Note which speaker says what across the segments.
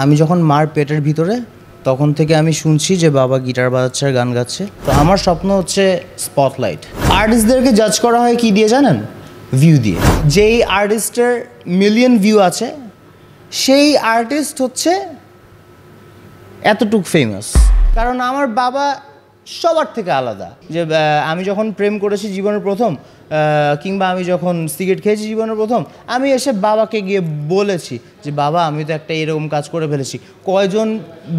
Speaker 1: আমি যখন মার পেটের ভিতরে তখন থেকে আমি শুনছি যে বাবা গিটার বাজাচ্ছে আর গান গাচ্ছে। তো আমার স্বপ্ন হচ্ছে স্পটলাইট। আর্টিস্টদেরকে জাজ করা হয় কি দিয়ে জানেন? ভিউ দিয়ে। যেই আর্টিস্টের মিলিয়ন ভিউ আছে সেই আর্টিস্ট হচ্ছে এতটুক ফেমাস। কারণ আমার বাবা সবার থেকে আলাদা। যে আমি যখন প্রেম করেছি জীবনের প্রথম, কিংবা আমি যখন সিগারেট খেয়েছি জীবনের প্রথম, আমি এসে বাবাকে গিয়ে বলেছি যে বাবা আমি তো একটা এরকম কাজ করে ফেলেছি। কয়জন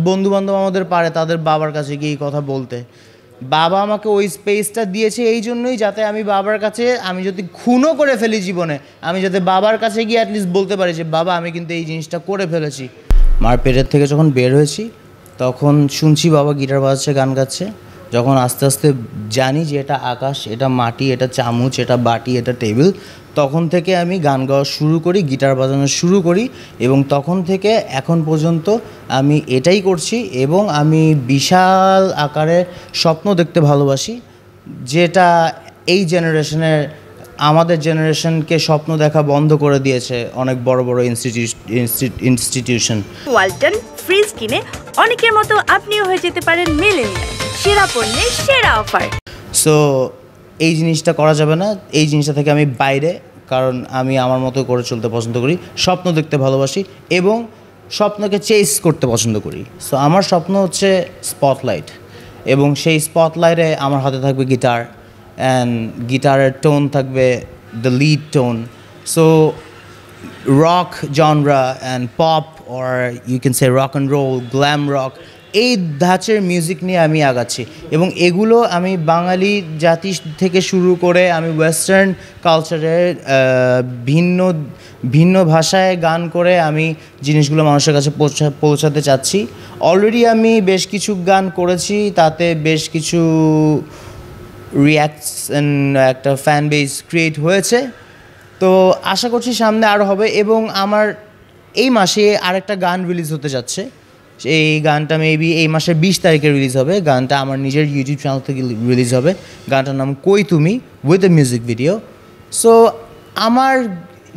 Speaker 1: বন্ধুবান্ধব আমাদের পারে তাদের বাবার কাছে গিয়ে এই কথা বলতে। বাবা আমাকে ওই স্পেসটা দিয়েছে এই জন্যই, যাতে আমি বাবার কাছে, আমি যদি খুনও করে ফেলি জীবনে, আমি যাতে বাবার কাছে গিয়ে অ্যাটলিস্ট বলতে পারি যে বাবা আমি কিন্তু এই জিনিসটা করে ফেলেছি। মার পেটের থেকে যখন বের হয়েছি তখন শুনছি বাবা গিটার বাজাচ্ছে, গান গাচ্ছে। যখন আস্তে আস্তে জানি যে এটা আকাশ, এটা মাটি, এটা চামচ, এটা বাটি, এটা টেবিল, তখন থেকে আমি গান গাওয়া শুরু করি, গিটার বাজানো শুরু করি, এবং তখন থেকে এখন পর্যন্ত আমি এটাই করছি। এবং আমি বিশাল আকারে স্বপ্ন দেখতে ভালোবাসি, যেটা এই জেনারেশনের, আমাদের জেনারেশনকে স্বপ্ন দেখা বন্ধ করে দিয়েছে অনেক বড় বড় ইনস্টিটিউশন।
Speaker 2: ওয়ালটন ফ্রিজ কিনে অনেকের মতো আপনিও হয়ে যেতে পারেন মিলেনিয়াল। সেরা পণ্যের সেরা অফার।
Speaker 1: সো এই জিনিসটা করা যাবে না, এই জিনিসটা থেকে আমি বাইরে, কারণ আমি আমার মতো করে চলতে পছন্দ করি, স্বপ্ন দেখতে ভালোবাসি এবং স্বপ্নকে চেস করতে পছন্দ করি। সো আমার স্বপ্ন হচ্ছে স্পটলাইট, এবং সেই স্পটলাইটে আমার হাতে থাকবে গিটার, অ্যান্ড গিটারের টোন থাকবে the lead tone. So rock genre and pop, or you can say rock and roll, glam rock, এই ধাঁচের মিউজিক নিয়ে আমি আগাচ্ছি। এবং এগুলো আমি বাঙালি জাতি থেকে শুরু করে আমি ওয়েস্টার্ন কালচারের ভিন্ন ভিন্ন ভাষায় গান করে আমি জিনিসগুলো মানুষের কাছে পৌঁছাতে চাচ্ছি। অলরেডি আমি বেশ কিছু গান করেছি, তাতে বেশ কিছু রিয়াকশন, একটা ফ্যান বেস ক্রিয়েট হয়েছে। তো আশা করছি সামনে আরও হবে। এবং আমার এই মাসে আরেকটা গান রিলিজ হতে যাচ্ছে। এই গানটা মেবি এই মাসের 20 তারিখে রিলিজ হবে। গানটা আমার নিজের ইউটিউব চ্যানেল থেকে রিলিজ হবে। গানটার নাম কই তুমি, with a music video. So আমার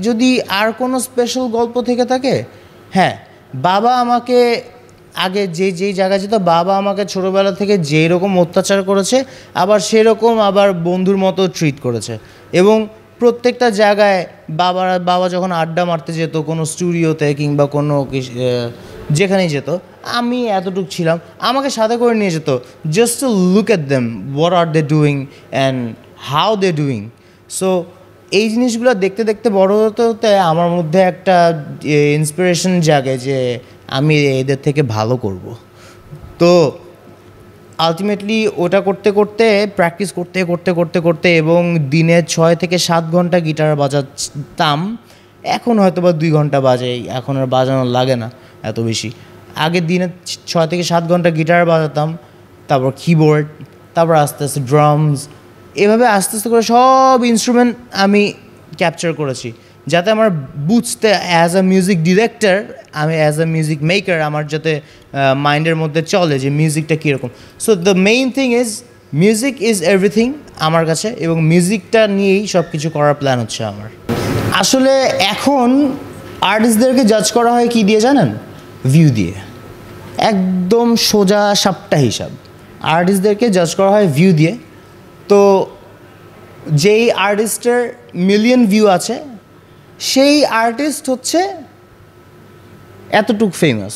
Speaker 1: যদি আর কোনো স্পেশাল গল্প থেকে থাকে, হ্যাঁ, বাবা আমাকে আগে যেই জায়গায় যেত, বাবা আমাকে ছোটোবেলা থেকে যেই রকম অত্যাচার করেছে, আবার সেরকম আবার বন্ধুর মতো ট্রিট করেছে। এবং প্রত্যেকটা জায়গায় বাবা যখন আড্ডা মারতে যেত, কোনো স্টুডিওতে কিংবা কোনো যেখানেই যেত, আমি এতটুকু ছিলাম, আমাকে সাথে করে নিয়ে যেত, just to look at them, what are they doing and how they doing. So এই জিনিসগুলো দেখতে দেখতে বড় হতে হতে আমার মধ্যে একটা ইন্সপিরেশন জাগে যে আমি এদের থেকে ভালো করব। তো আলটিমেটলি ওটা করতে করতে, প্র্যাকটিস করতে করতে করতে করতে, এবং দিনে 6 থেকে 7 ঘন্টা গিটার বাজাতাম। এখন হয়তো বা 2 ঘন্টা বাজে, এখন আর বাজানো লাগে না এত বেশি। আগে দিনে 6 থেকে 7 ঘন্টা গিটার বাজাতাম, তারপর কিবোর্ড, তারপর আস্তে আস্তে ড্রামস, এভাবে আস্তে আস্তে করে সব ইনস্ট্রুমেন্ট আমি ক্যাপচার করেছি, যাতে আমার বুঝতে, অ্যাজ আ মিউজিক ডিরেক্টর, আমি অ্যাজ আ মিউজিক মেকার, আমার যাতে মাইন্ডের মধ্যে চলে যে মিউজিকটা কীরকম। So the main thing is music is everything আমার কাছে, এবং মিউজিকটা নিয়েই সব কিছু করার প্ল্যান হচ্ছে আমার। আসলে এখন আর্টিস্টদেরকে জাজ করা হয় কি দিয়ে জানেন? ভিউ দিয়ে। একদম সোজা সাপটা হিসাব। আর্টিস্টদেরকে জাজ করা হয় ভিউ দিয়ে। তো যেই আর্টিস্টের মিলিয়ন ভিউ আছে সেই আর্টিস্ট হচ্ছে এতটুক ফেমাস।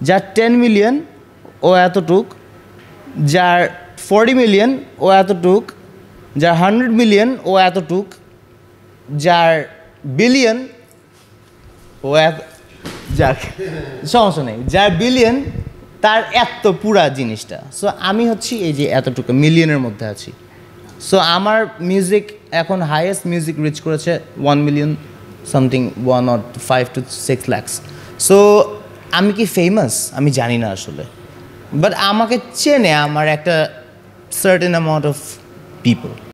Speaker 1: যার 10 মিলিয়ন ও এতটুক, যার 40 মিলিয়ন ও এতটুক, যার 100 মিলিয়ন ও এতটুক, যার বিলিয়ন ও যাক সমস্যা নেই, যার বিলিয়ন তার এত পুরা জিনিসটা। সো আমি হচ্ছি এই যে এতটুকু মিলিয়নের মধ্যে আছি। সো আমার মিউজিক এখন হাইয়েস্ট মিউজিক রিচ করেছে 1 million something, 1 or 5 to 6 lakhs। So আমি কি ফেমাস? আমি জানি না আসলে, বাট আমাকে চেনে আমার একটা সার্টেন অ্যামাউন্ট অফ পিপল।